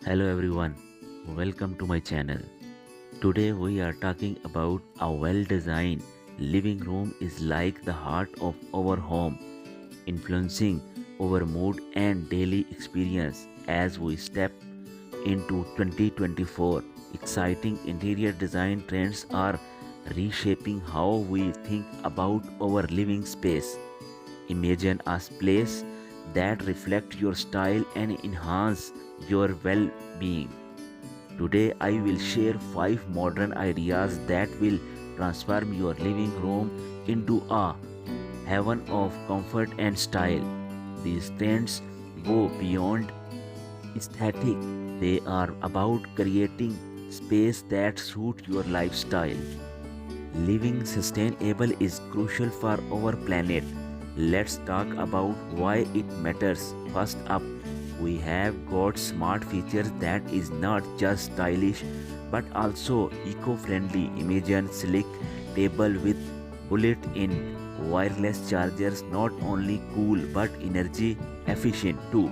Hello everyone, welcome to my channel. Today we are talking about a well-designed living room is like the heart of our home, influencing our mood and daily experience as we step into 2024. Exciting interior design trends are reshaping how we think about our living space. Imagine a place that reflects your style and enhance your well-being. Today I will share 5 modern ideas that will transform your living room into a heaven of comfort and style. These trends go beyond aesthetic. They are about creating space that suit your lifestyle. Living sustainable is crucial for our planet. Let's talk about why it matters. First up, we have got smart features that is not just stylish but also eco-friendly. Imagine sleek table with bullet-in wireless chargers, not only cool but energy efficient too.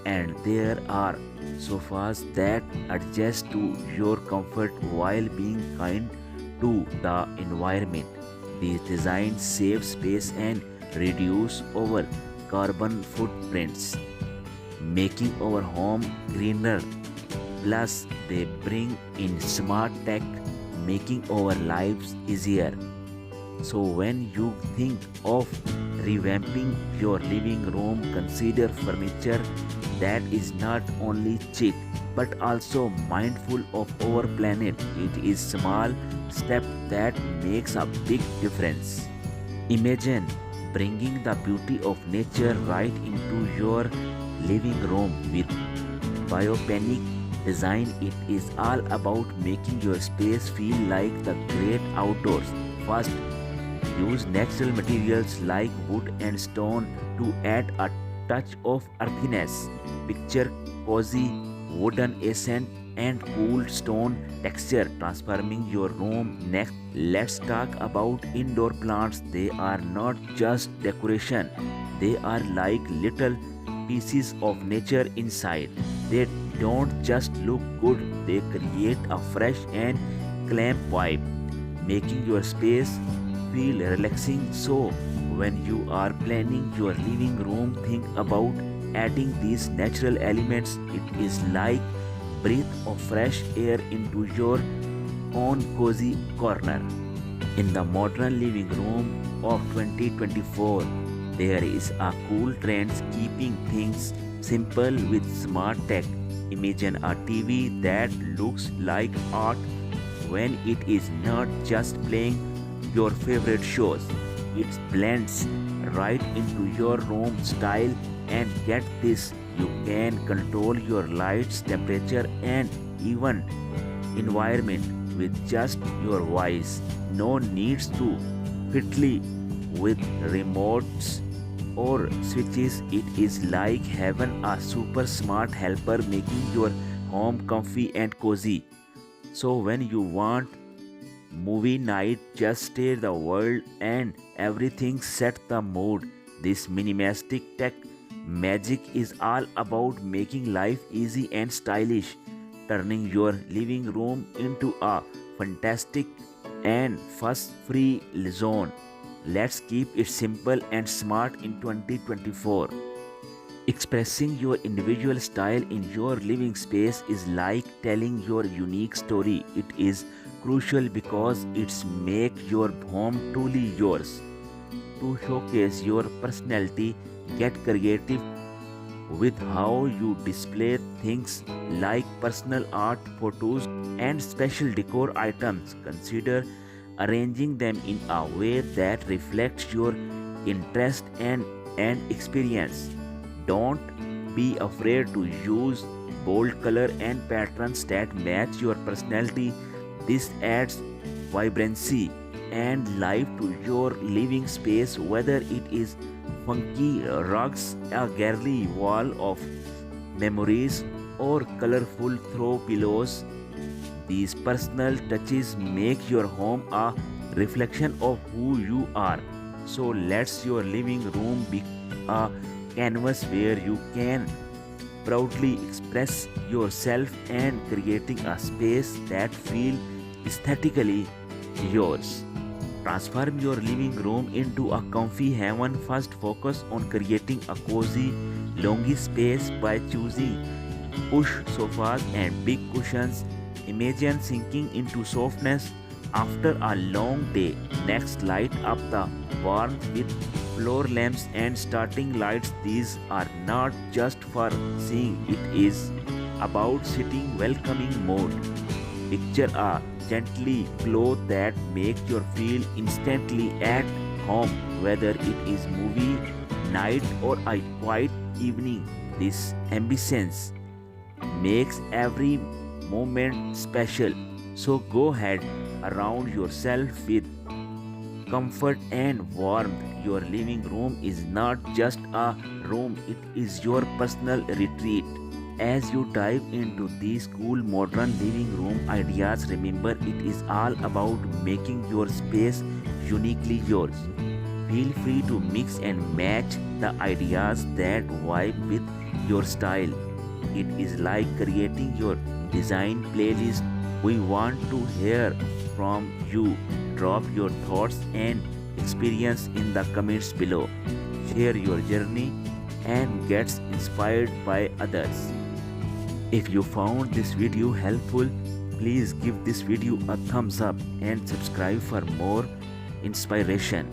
And there are sofas that adjust to your comfort while being kind to the environment. These designs save space and reduce our carbon footprints, making our home greener. Plus, they bring in smart tech, making our lives easier. So, when you think of revamping your living room, consider furniture that is not only cheap but also mindful of our planet. It is small step that makes a big difference. Imagine bringing the beauty of nature right into your living room with biopanic design. It is all about making your space feel like the great outdoors. First, use natural materials like wood and stone to add a touch of earthiness. Picture cozy wooden accent and cool stone texture transforming your room. Next, let's talk about indoor plants. They are not just decoration, they are like little pieces of nature inside. They don't just look good, they create a fresh and calm vibe, making your space feel relaxing. So, when you are planning your living room, think about adding these natural elements. It is like breath of fresh air into your own cozy corner. In the modern living room of 2024, there is a cool trend keeping things simple with smart tech. Imagine a TV that looks like art when it is not just playing your favorite shows. It blends right into your room style, and get this, you can control your lights, temperature and even environment with just your voice. No needs to fiddly with remotes or switches. It is like having a super smart helper making your home comfy and cozy. So when you want movie night, just stay the world and everything set the mood. This minimalistic tech magic is all about making life easy and stylish, turning your living room into a fantastic and fuss free zone. Let's keep it simple and smart in 2024. Expressing your individual style in your living space is like telling your unique story. It is crucial because it's make your home truly yours. To showcase your personality, get creative with how you display things like personal art, photos, and special decor items. Consider arranging them in a way that reflects your interest and experience. Don't be afraid to use bold color and patterns that match your personality. This adds vibrancy and life to your living space, whether it is funky rugs, a girly wall of memories, or colorful throw pillows. These personal touches make your home a reflection of who you are. So let your living room be a canvas where you can proudly express yourself and creating a space that feels aesthetically yours. Transform your living room into a comfy haven. First, focus on creating a cozy, longy space by choosing push sofas and big cushions. Imagine sinking into softness after a long day. Next, light up the warmth with floor lamps and starting lights. These are not just for seeing, it is about sitting welcoming mode. Picture a gently glow that makes you feel instantly at home, whether it is movie night or a quiet evening. This ambience makes every moment special. So go ahead around yourself with comfort and warmth. Your living room is not just a room, it is your personal retreat. As you dive into these cool modern living room ideas, remember it is all about making your space uniquely yours. Feel free to mix and match the ideas that vibe with your style. It is like creating your design playlist. We want to hear from you. Drop your thoughts and experience in the comments below. Share your journey and get inspired by others. If you found this video helpful, please give this video a thumbs up and subscribe for more inspiration.